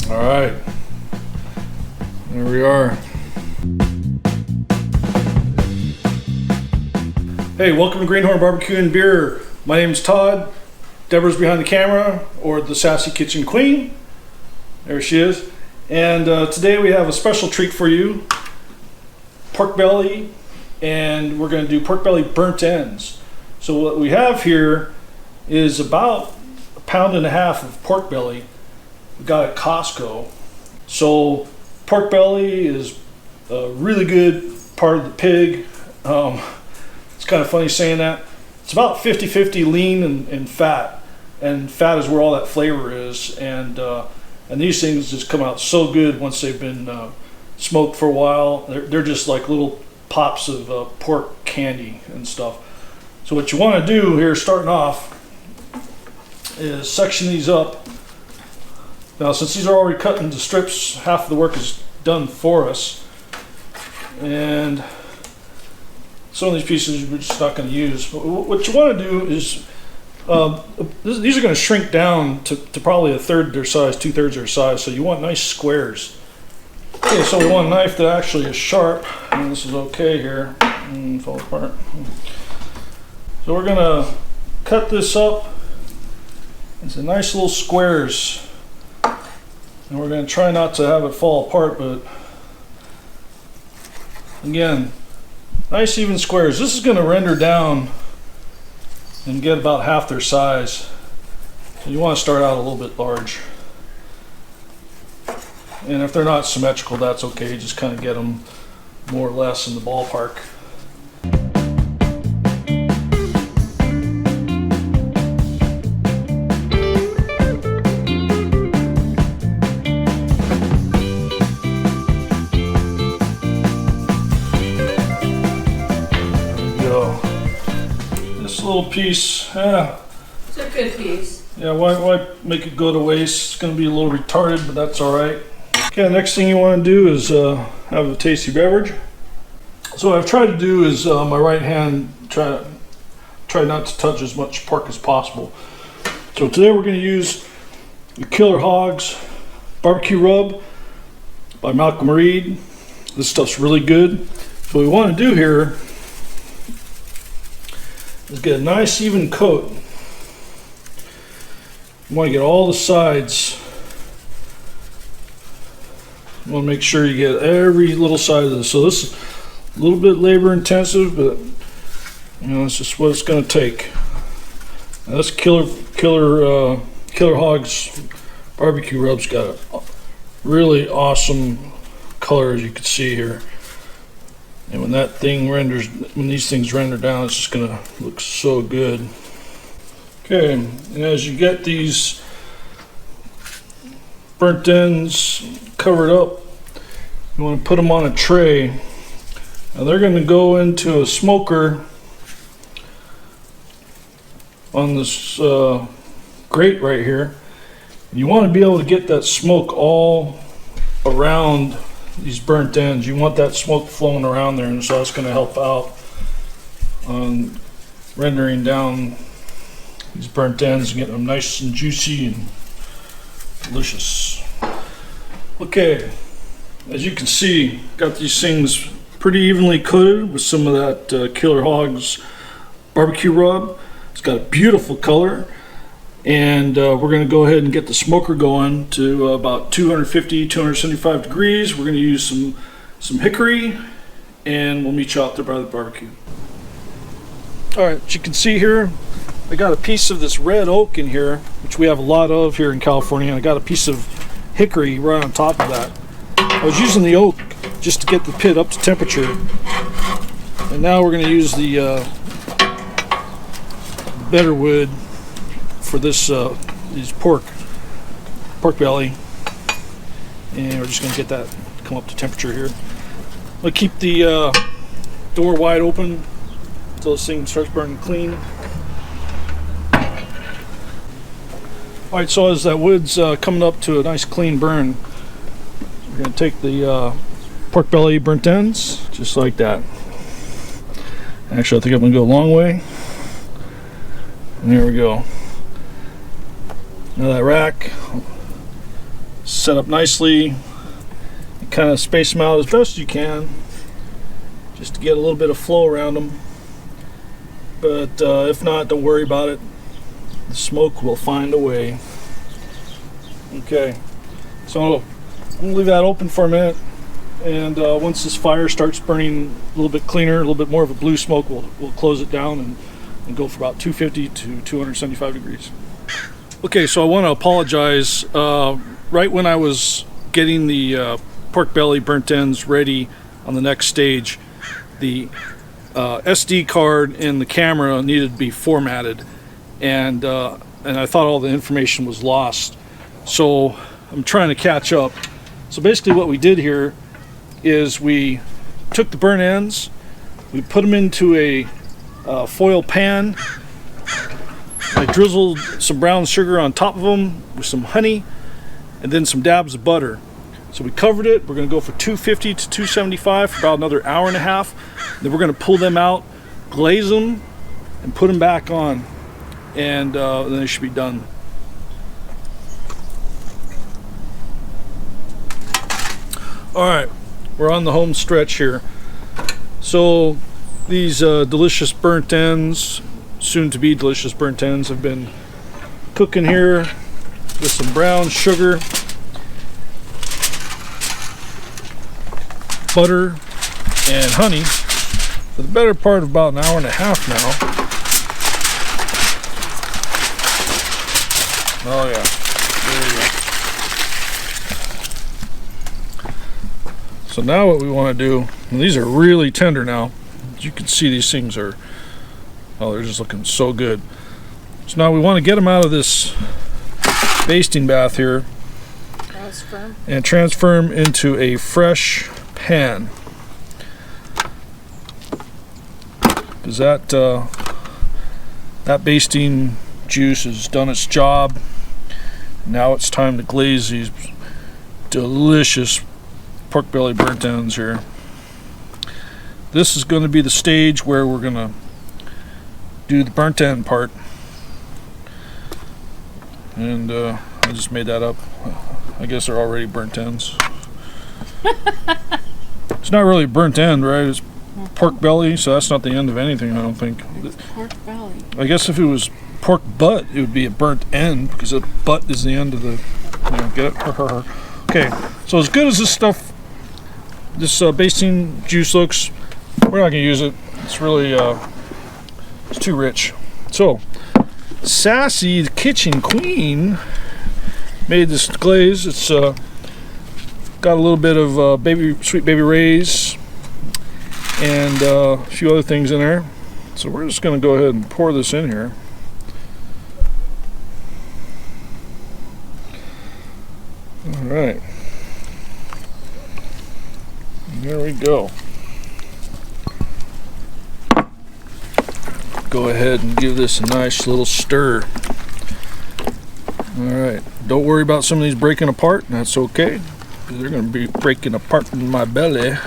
All right, there we are. Hey, welcome to Greenhorn Barbecue and Beer. My name's Todd. Deborah's behind the camera, or the Sassy Kitchen Queen. There she is. And today we have a special treat for you. Pork belly, and we're going to do pork belly burnt ends. So what we have here is about 1.5 pounds of pork belly we got at Costco. So pork belly is a really good part of the pig. It's kind of funny saying that. It's about 50-50 lean and fat, and fat is where all that flavor is. And these things just come out so good once they've been smoked for a while. They're just like little pops of pork candy and stuff. So what you want to do here, starting off, is section these up. Now, since these are already cut into strips, half of the work is done for us. And some of these pieces we're just not going to use. But what you want to do is, these are going to shrink down to probably 1/3 their size, 2/3 their size. So you want nice squares. Okay, so we want a knife that actually is sharp. And this is okay here. Fall apart. So we're going to cut this up into nice little squares. And we're going to try not to have it fall apart, but again, nice even squares. This is going to render down and get about half their size. So you want to start out a little bit large. And if they're not symmetrical, that's okay. Just kind of get them more or less in the ballpark. This little piece, it's a good piece. Yeah, why make it go to waste? It's going to be a little retarded, but that's all right. Okay, next thing you want to do is have a tasty beverage. So what I've tried to do is my right hand try not to touch as much pork as possible. So today we're going to use the Killer Hogs barbecue rub by Malcolm Reed. This stuff's really good. So what we want to do here is get a nice even coat. You want to get all the sides. You want to make sure you get every little side of this. So this is a little bit labor intensive, but you know, it's just what it's going to take. Now this Killer Hogs barbecue rub's got a really awesome color, as you can see here. And when these things render down, it's just gonna look so good. Okay, and as you get these burnt ends covered up, you want to put them on a tray. Now they're going to go into a smoker on this grate right here. You want to be able to get that smoke all around these burnt ends. You want that smoke flowing around there, and so that's going to help out on rendering down these burnt ends and getting them nice and juicy and delicious. Okay, as you can see, got these things pretty evenly coated with some of that Killer Hogs barbecue rub. It's got a beautiful color. And we're going to go ahead and get the smoker going to about 250-275 degrees. We're going to use some hickory, and we'll meet you out there by the barbecue. All right, as you can see here, I got a piece of this red oak in here, which we have a lot of here in California, and I got a piece of hickory right on top of that. I was using the oak just to get the pit up to temperature, and now we're going to use the better wood for this these pork belly, and we're just going to get that come up to temperature here. I'm going to keep the door wide open until this thing starts burning clean. Alright, so as that wood's coming up to a nice clean burn, we're going to take the pork belly burnt ends just like that. Actually, I think I'm going to go a long way, and there we go. Now that rack set up nicely. Kind of space them out as best you can, just to get a little bit of flow around them. But if not, don't worry about it. The smoke will find a way. Okay, so I'm gonna leave that open for a minute, and once this fire starts burning a little bit cleaner, a little bit more of a blue smoke, we'll close it down and go for about 250 to 275 degrees. Okay, so I want to apologize. Right when I was getting the pork belly burnt ends ready on the next stage, the SD card in the camera needed to be formatted, and I thought all the information was lost. So I'm trying to catch up. So basically what we did here is we took the burnt ends, we put them into a foil pan. I drizzled some brown sugar on top of them with some honey and then some dabs of butter. So we covered it. We're going to go for 250 to 275 for about another hour and a half. Then we're going to pull them out, glaze them, and put them back on, and then they should be done. All right, we're on the home stretch here. So these delicious burnt ends, soon to be delicious burnt ends, have been cooking here with some brown sugar, butter, and honey for the better part of about an hour and a half now. Oh yeah, there you go. So now what we want to do, and these are really tender now. As you can see, these things are, oh, they're just looking so good. So now we want to get them out of this basting bath here and transfer them into a fresh pan, because that basting juice has done its job. Now it's time to glaze these delicious pork belly burnt ends here. This is going to be the stage where we're going to do the burnt end part, and I just made that up. I guess they're already burnt ends. It's not really burnt end, right? It's pork belly, so that's not the end of anything, I don't think. It's pork belly. I guess if it was pork butt, it would be a burnt end, because the butt is the end of the, you know, get it? Okay, so as good as this stuff, this basting juice looks, we're not going to use it. It's really, it's too rich. So, Sassy, the kitchen queen, made this glaze. It's got a little bit of sweet baby rays and a few other things in there. So we're just going to go ahead and pour this in here. All right. There we go. Go ahead and give this a nice little stir. All right. Don't worry about some of these breaking apart. That's okay. They're going to be breaking apart in my belly.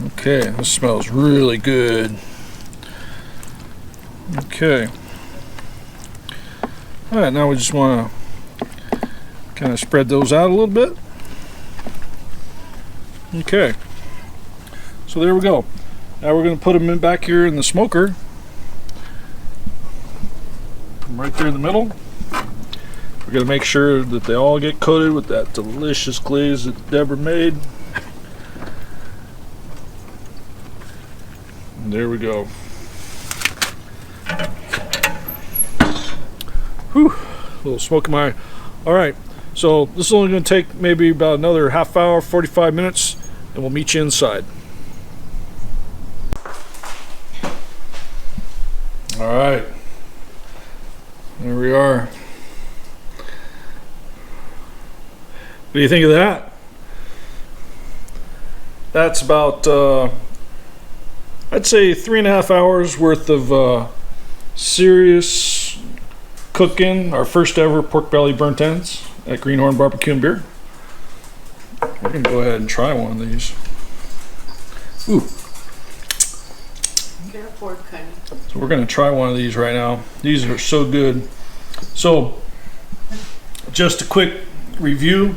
Okay, this smells really good. Okay. All right, now we just want to kind of spread those out a little bit. Okay. So there we go. Now we're going to put them in back here in the smoker. Put them right there in the middle. We're going to make sure that they all get coated with that delicious glaze that Deborah made. And there we go. Whew, a little smoke in my eye. All right, so this is only going to take maybe about another half hour, 45 minutes, and we'll meet you inside. All right, there we are. What do you think of that? That's about, I'd say 3.5 hours worth of serious cooking. Our first ever pork belly burnt ends at Greenhorn Barbecue and Beer. We're gonna go ahead and try one of these. Ooh. Get a fork, honey. So we're gonna try one of these right now. These are so good. So, just a quick review.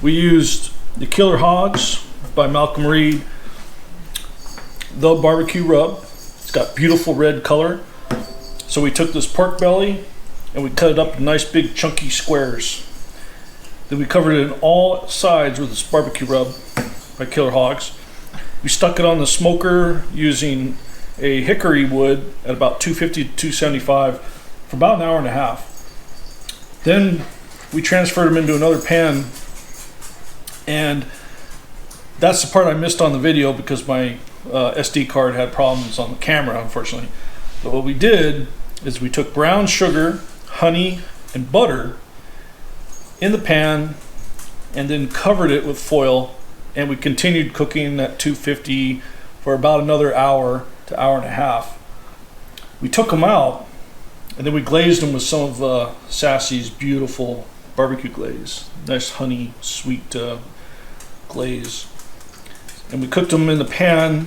We used the Killer Hogs by Malcolm Reed, the barbecue rub. It's got beautiful red color. So we took this pork belly and we cut it up in nice big chunky squares. Then we covered it on all sides with this barbecue rub by Killer Hogs. We stuck it on the smoker using a hickory wood at about 250 to 275 for about an hour and a half. Then we transferred them into another pan, and that's the part I missed on the video because my SD card had problems on the camera, unfortunately. But what we did is we took brown sugar, honey, and butter in the pan and then covered it with foil, and we continued cooking at 250 for about another hour to hour and a half. We took them out and then we glazed them with some of Sassy's beautiful barbecue glaze. Nice honey, sweet glaze. And we cooked them in the pan,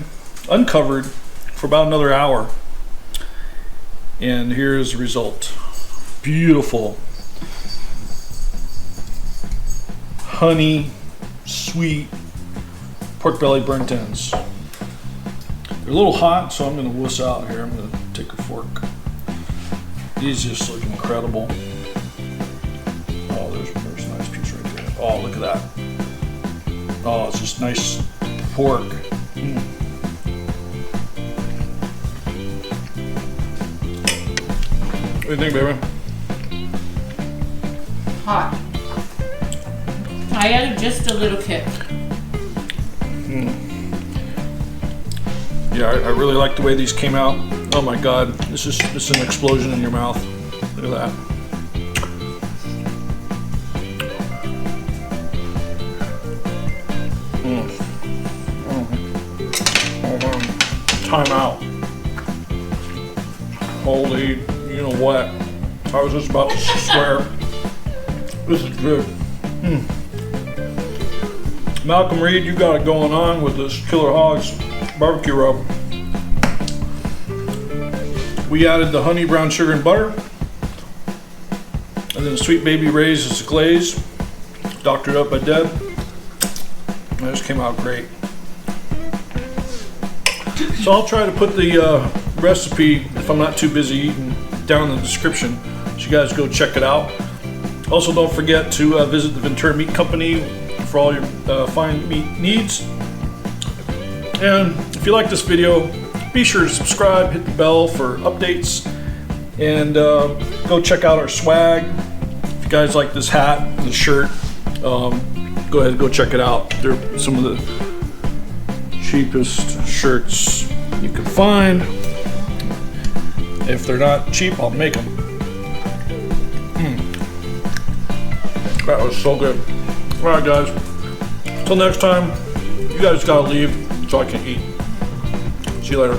uncovered, for about another hour. And here's the result. Beautiful. Honey, sweet, pork belly burnt ends. They're a little hot, so I'm gonna wuss out here. I'm gonna take a fork. These just look incredible. Oh, there's a nice piece right there. Oh, look at that. Oh, it's just nice pork. Mm. What do you think, baby? Hot. I added just a little kick. Yeah, I really like the way these came out. Oh my God, this is an explosion in your mouth. Look at that. Time out. Holy, you know what? I was just about to swear. This is good. Malcolm Reed, you got it going on with this Killer Hogs barbecue rub. We added the honey, brown sugar, and butter. And then the Sweet Baby Ray's is the glaze. Doctored up by Deb. And this came out great. So I'll try to put the recipe, if I'm not too busy eating, down in the description, so you guys go check it out. Also, don't forget to visit the Ventura Meat Company for all your fine meat needs. And if you like this video, be sure to subscribe, hit the bell for updates, and go check out our swag. If you guys like this hat and the shirt, go ahead and go check it out. They're some of the cheapest shirts you can find. If they're not cheap, I'll make them. That was so good. All right, guys. Till next time, you guys gotta leave so I can eat. See you later.